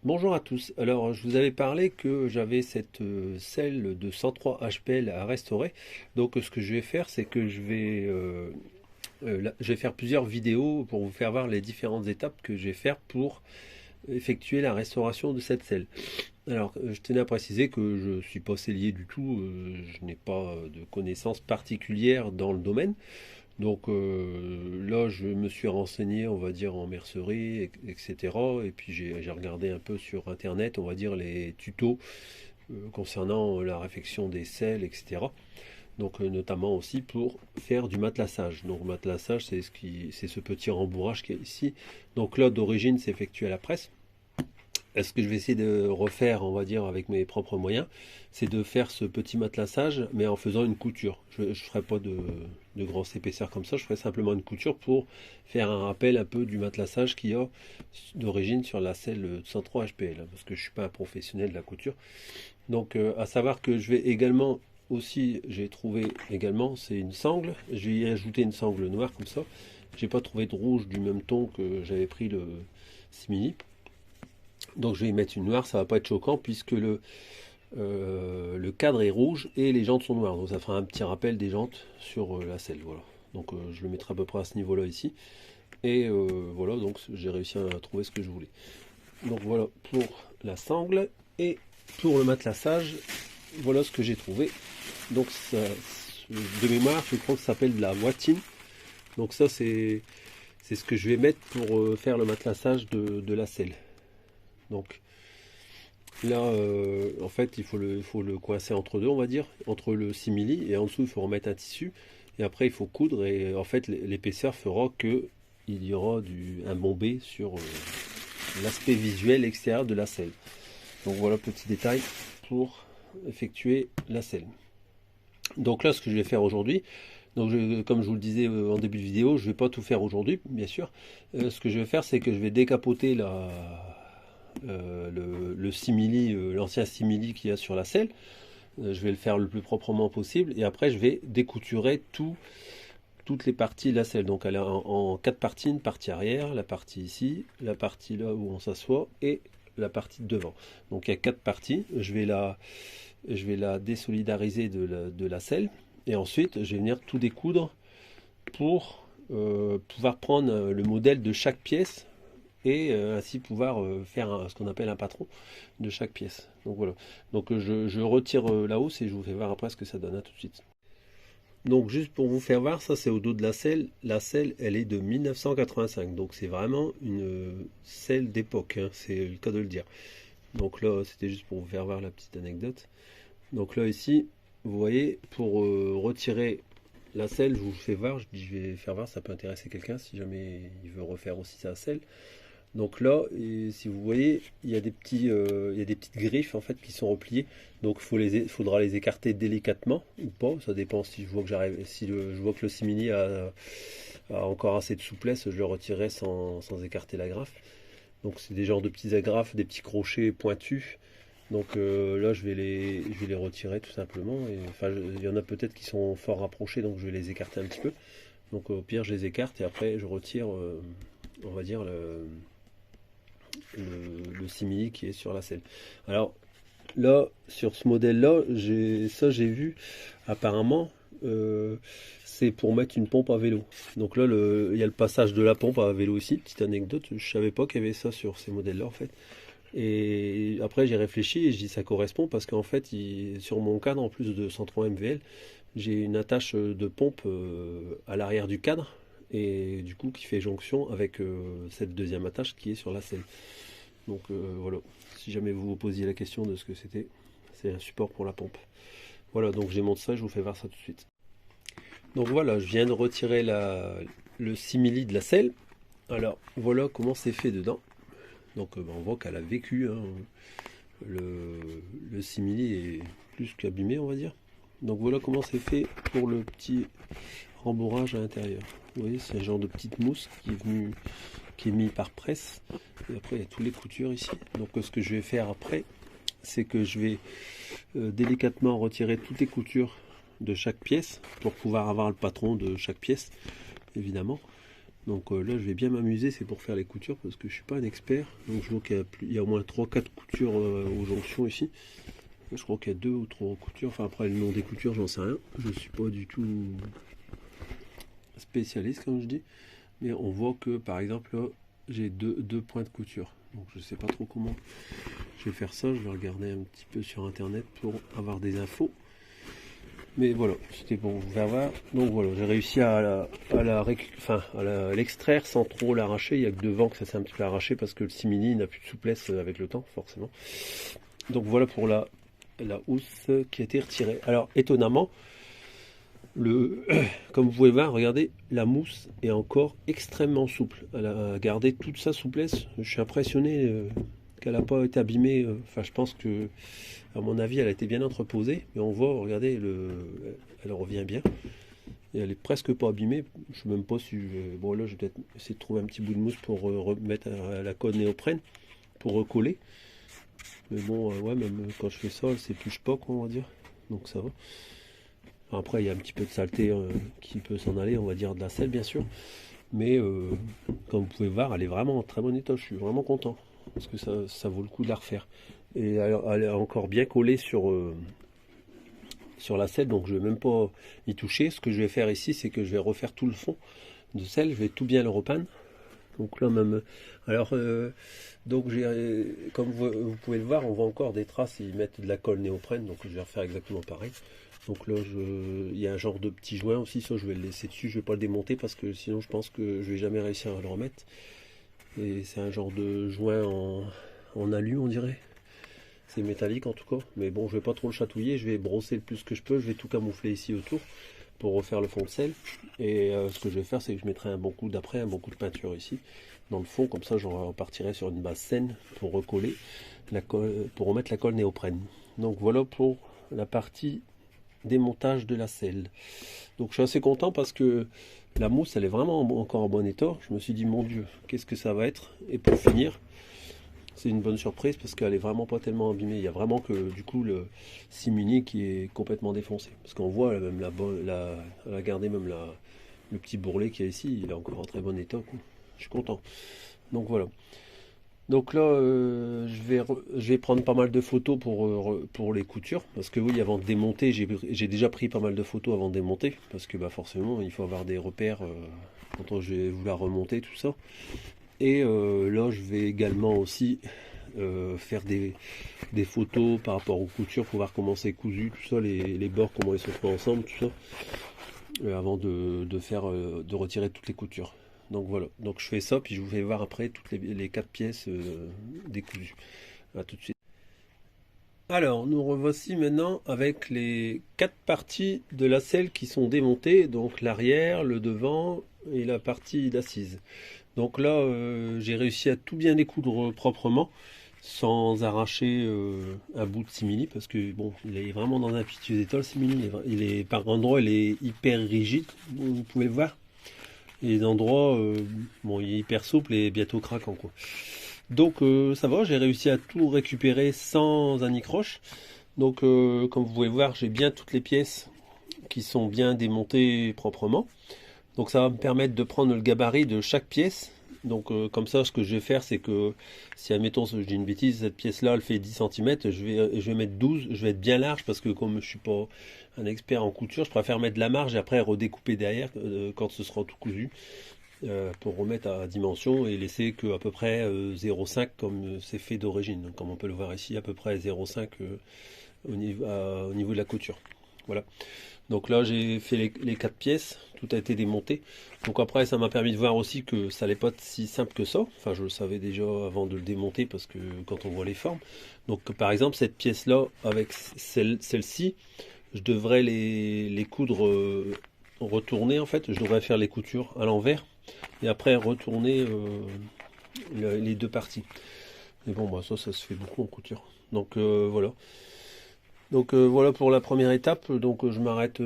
Bonjour à tous. Alors, je vous avais parlé que j'avais cette selle de 103 HPL à restaurer. Donc, ce que je vais faire, c'est que je vais faire plusieurs vidéos pour vous faire voir les différentes étapes que je vais faire pour effectuer la restauration de cette selle. Alors, je tenais à préciser que je ne suis pas sellier du tout. Je n'ai pas de connaissances particulières dans le domaine. Donc là, je me suis renseigné, on va dire, en mercerie, etc. Et puis j'ai regardé un peu sur Internet, on va dire, les tutos concernant la réfection des selles, etc. Donc notamment aussi pour faire du matelassage. Donc matelassage, c'est ce petit rembourrage qui est ici. Donc là, d'origine, c'est effectué à la presse. Ce que je vais essayer de refaire, on va dire, avec mes propres moyens, c'est de faire ce petit matelassage, mais en faisant une couture. Je ne ferai pas de grosse épaisseur comme ça, je ferai simplement une couture pour faire un rappel un peu du matelassage qu'il y a d'origine sur la selle 103 HPL, hein, parce que je ne suis pas un professionnel de la couture. Donc, à savoir que je vais également, aussi, j'ai trouvé également, c'est une sangle. Je vais y ajouter une sangle noire comme ça. J'ai pas trouvé de rouge du même ton que j'avais pris le simili. Donc je vais y mettre une noire, ça va pas être choquant puisque le cadre est rouge et les jantes sont noires. Donc ça fera un petit rappel des jantes sur la selle. Voilà. Donc je le mettrai à peu près à ce niveau-là ici. Et voilà, donc j'ai réussi à trouver ce que je voulais. Donc voilà pour la sangle et pour le matelassage, voilà ce que j'ai trouvé. Donc ça, de mémoire, je crois que ça s'appelle de la moitine. Donc ça c'est ce que je vais mettre pour faire le matelassage de la selle. Donc là, en fait, il faut le coincer entre deux, on va dire, entre le simili et en dessous, il faut remettre un tissu. Et après, il faut coudre et en fait, l'épaisseur fera que il y aura un bombé sur l'aspect visuel extérieur de la selle. Donc voilà, petit détail pour effectuer la selle. Donc là, ce que je vais faire aujourd'hui, comme je vous le disais en début de vidéo, je ne vais pas tout faire aujourd'hui, bien sûr. Ce que je vais faire, c'est que je vais décapoter le simili, l'ancien simili qu'il y a sur la selle. Je vais le faire le plus proprement possible et après je vais découturer toutes les parties de la selle. Donc elle est en quatre parties, une partie arrière, la partie ici, la partie là où on s'assoit et la partie de devant. Donc il y a quatre parties. Je vais la désolidariser de la selle et ensuite je vais venir tout découdre pour pouvoir prendre le modèle de chaque pièce et ainsi pouvoir faire ce qu'on appelle un patron de chaque pièce. Donc voilà. Donc je retire la hausse et je vous fais voir après ce que ça donne. À tout de suite. Donc juste pour vous faire voir, ça c'est au dos de la selle. La selle, elle est de 1985. Donc c'est vraiment une selle d'époque, hein, c'est le cas de le dire. Donc là, c'était juste pour vous faire voir la petite anecdote. Donc là ici, vous voyez, pour retirer la selle, je vous fais voir, je vais faire voir, ça peut intéresser quelqu'un si jamais il veut refaire aussi sa selle. Donc là, et si vous voyez, il y a des petites griffes en fait qui sont repliées. Donc faudra les écarter délicatement ou pas. Ça dépend si je vois que je vois que le simili a encore assez de souplesse, je le retirerai sans écarter la graffe. Donc c'est des genres de petits agrafes, des petits crochets pointus. Donc là, je vais les retirer tout simplement. Et, enfin, il y en a peut-être qui sont fort rapprochés, donc je vais les écarter un petit peu. Donc au pire, je les écarte et après je retire, on va dire le simili qui est sur la selle. Alors là, sur ce modèle-là, j'ai vu apparemment c'est pour mettre une pompe à vélo. Donc là, il y a le passage de la pompe à vélo ici. Petite anecdote, je savais pas qu'il y avait ça sur ces modèles-là en fait. Et après j'ai réfléchi et je dis ça correspond parce qu'en fait sur mon cadre en plus de 103 MVL, j'ai une attache de pompe à l'arrière du cadre et du coup qui fait jonction avec cette deuxième attache qui est sur la selle. Donc voilà, si jamais vous vous posiez la question de ce que c'était, c'est un support pour la pompe. Voilà, donc j'ai monté ça, je vous fais voir ça tout de suite. Donc voilà, je viens de retirer le simili de la selle. Alors voilà comment c'est fait dedans. Donc on voit qu'elle a vécu, hein. Le simili est plus qu'abîmé, on va dire. Donc voilà comment c'est fait pour le petit rembourrage à l'intérieur. Vous voyez, c'est un genre de petite mousse qui est mis par presse. Et après, il y a toutes les coutures ici. Donc ce que je vais faire après, c'est que je vais délicatement retirer toutes les coutures de chaque pièce pour pouvoir avoir le patron de chaque pièce, évidemment. Donc là, je vais bien m'amuser, c'est pour faire les coutures parce que je suis pas un expert. Donc je vois qu'il y a au moins 3-4 coutures aux jonctions ici. Je crois qu'il y a 2 ou 3 coutures. Enfin, après, le nom des coutures, j'en sais rien. Je suis pas du tout spécialiste, comme je dis. Mais on voit que, par exemple, là, j'ai deux points de couture. Donc je sais pas trop comment je vais faire ça. Je vais regarder un petit peu sur internet pour avoir des infos. Mais voilà, c'était pour vous faire voir. Donc voilà, j'ai réussi à l'extraire sans trop l'arracher. Il y a que devant que ça s'est un petit peu arraché parce que le simili n'a plus de souplesse avec le temps, forcément. Donc voilà pour la housse qui a été retirée. Alors étonnamment, comme vous pouvez voir, regardez, la mousse est encore extrêmement souple. Elle a gardé toute sa souplesse. Je suis impressionné qu'elle n'a pas été abîmée. Enfin, je pense que, à mon avis, elle a été bien entreposée. Mais on voit, regardez, elle revient bien. Et elle est presque pas abîmée. Je ne sais même pas si. Bon, là, je vais peut-être essayer de trouver un petit bout de mousse pour remettre la colle néoprène, pour recoller. Mais bon, ouais, même quand je fais ça, elle s'épluche pas, quoi, on va dire. Donc ça va. Après, il y a un petit peu de saleté qui peut s'en aller, on va dire de la selle, bien sûr. Mais comme vous pouvez voir, elle est vraiment en très bon état. Je suis vraiment content. Parce que ça vaut le coup de la refaire. Et elle est encore bien collée sur la selle, donc je ne vais même pas y toucher. Ce que je vais faire ici, c'est que je vais refaire tout le fond de selle. Je vais tout bien le repeindre. Donc là même. Alors, donc comme vous pouvez le voir, on voit encore des traces. Ils mettent de la colle néoprène, donc je vais refaire exactement pareil. Donc là, il y a un genre de petit joint aussi. Ça, je vais le laisser dessus. Je vais pas le démonter parce que sinon, je pense que je vais jamais réussir à le remettre. Et c'est un genre de joint en alu, on dirait. C'est métallique en tout cas. Mais bon, je vais pas trop le chatouiller. Je vais brosser le plus que je peux. Je vais tout camoufler ici autour pour refaire le fond de selle. Et ce que je vais faire, c'est que je mettrai un bon coup de peinture ici dans le fond. Comme ça, je repartirai sur une base saine pour recoller pour remettre la colle néoprène. Donc voilà pour la partie démontage de la selle. Donc je suis assez content parce que la mousse, elle est vraiment encore en bon état. Je me suis dit, mon Dieu, qu'est-ce que ça va être? Et pour finir, c'est une bonne surprise parce qu'elle est vraiment pas tellement abîmée. Il y a vraiment que du coup le simili qui est complètement défoncé. Parce qu'on voit même elle a gardé même le petit bourrelet qu'il y a ici, il est encore en très bon état, quoi. Je suis content. Donc voilà. Donc là, je vais prendre pas mal de photos pour les coutures. Parce que oui, avant de démonter, j'ai déjà pris pas mal de photos avant de démonter. Parce que bah, forcément, il faut avoir des repères quand je vais vouloir remonter tout ça. Et là, je vais également aussi faire des photos par rapport aux coutures pour voir comment c'est cousu, tout ça, les bords, comment ils sont faits ensemble, tout ça, avant de retirer toutes les coutures. Donc voilà, donc je fais ça, puis je vous fais voir après toutes les 4 pièces décousues. A tout de suite. Alors, nous revoici maintenant avec les 4 parties de la selle qui sont démontées, donc l'arrière, le devant et la partie d'assise. Donc là, j'ai réussi à tout bien découdre proprement, sans arracher un bout de simili, parce que bon, il est vraiment dans un piteux état le simili. Par endroits, il est hyper rigide, vous pouvez le voir. Et les endroits, bon, il est hyper souple et bientôt craquant, quoi. Donc ça va, j'ai réussi à tout récupérer sans anicroche. Donc comme vous pouvez le voir, j'ai bien toutes les pièces qui sont bien démontées proprement. Donc ça va me permettre de prendre le gabarit de chaque pièce. Donc comme ça, ce que je vais faire, c'est que si admettons, je dis une bêtise, cette pièce-là, elle fait 10 cm, je vais mettre 12, je vais être bien large parce que comme je suis pas un expert en couture, je préfère mettre de la marge et après redécouper derrière quand ce sera tout cousu pour remettre à dimension et laisser que à peu près 0,5 comme c'est fait d'origine. Comme on peut le voir ici, à peu près 0,5 au niveau de la couture. Voilà. Donc là, j'ai fait les 4 pièces, tout a été démonté. Donc après, ça m'a permis de voir aussi que ça n'allait pas être si simple que ça. Enfin, je le savais déjà avant de le démonter parce que quand on voit les formes. Donc par exemple, cette pièce-là, avec celle-ci, je devrais les coudre retourner en fait. Je devrais faire les coutures à l'envers et après retourner les deux parties. Mais bon, bah, ça se fait beaucoup en couture. Donc voilà. Donc voilà pour la première étape. Donc je m'arrête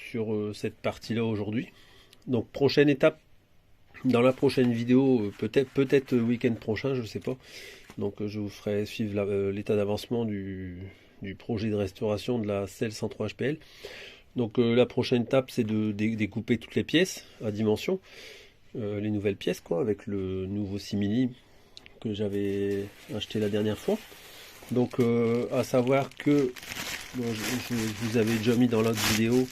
sur cette partie-là aujourd'hui. Donc prochaine étape dans la prochaine vidéo, peut-être le week-end prochain, je sais pas. Donc je vous ferai suivre l'état d'avancement du projet de restauration de la selle 103 HPL. Donc la prochaine étape, c'est de découper toutes les pièces à dimension. les nouvelles pièces, quoi, avec le nouveau simili que j'avais acheté la dernière fois. Donc à savoir que bon, je vous avais déjà mis dans l'autre vidéo.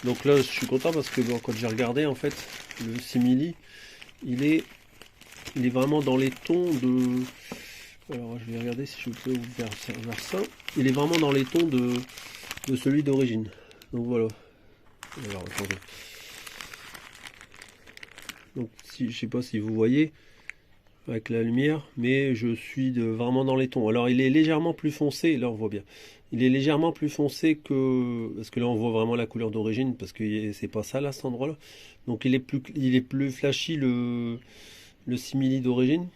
Donc là je suis content parce que bon, quand j'ai regardé en fait le simili, il est, il est vraiment dans les tons de. Alors je vais regarder si je peux vous faire vers ça. Il est vraiment dans les tons de celui d'origine. Donc voilà. Alors attendez. Donc si, je sais pas si vous voyez avec la lumière, mais je suis vraiment dans les tons. Alors il est légèrement plus foncé, là on voit bien. Il est légèrement plus foncé que... Parce que là on voit vraiment la couleur d'origine, parce que c'est pas ça là, cet endroit-là. Donc il est plus flashy le simili d'origine.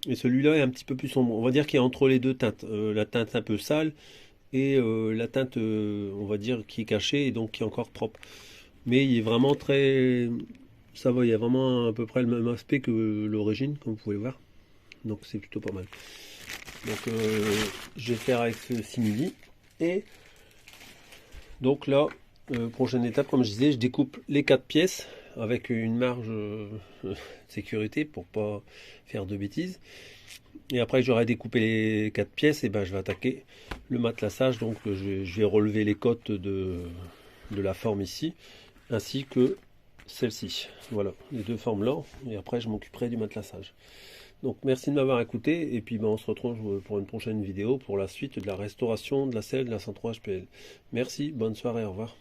Et celui-là est un petit peu plus sombre. On va dire qu'il est entre les deux teintes. La teinte un peu sale et la teinte, on va dire, qui est cachée et donc qui est encore propre. Mais il est vraiment très... Ça va, il y a vraiment à peu près le même aspect que l'origine, comme vous pouvez voir. Donc c'est plutôt pas mal. Donc je vais faire avec ce simili. Et donc là, prochaine étape, comme je disais, je découpe les 4 pièces avec une marge de sécurité pour pas faire de bêtises. Et après que j'aurai découpé les 4 pièces, et ben je vais attaquer le matelassage. Donc je vais relever les côtes de la forme ici, ainsi que celle-ci. Voilà, les deux formes là. Et après je m'occuperai du matelassage. Donc merci de m'avoir écouté, et puis ben, on se retrouve pour une prochaine vidéo pour la suite de la restauration de la selle de la 103 HPL. Merci, bonne soirée, au revoir.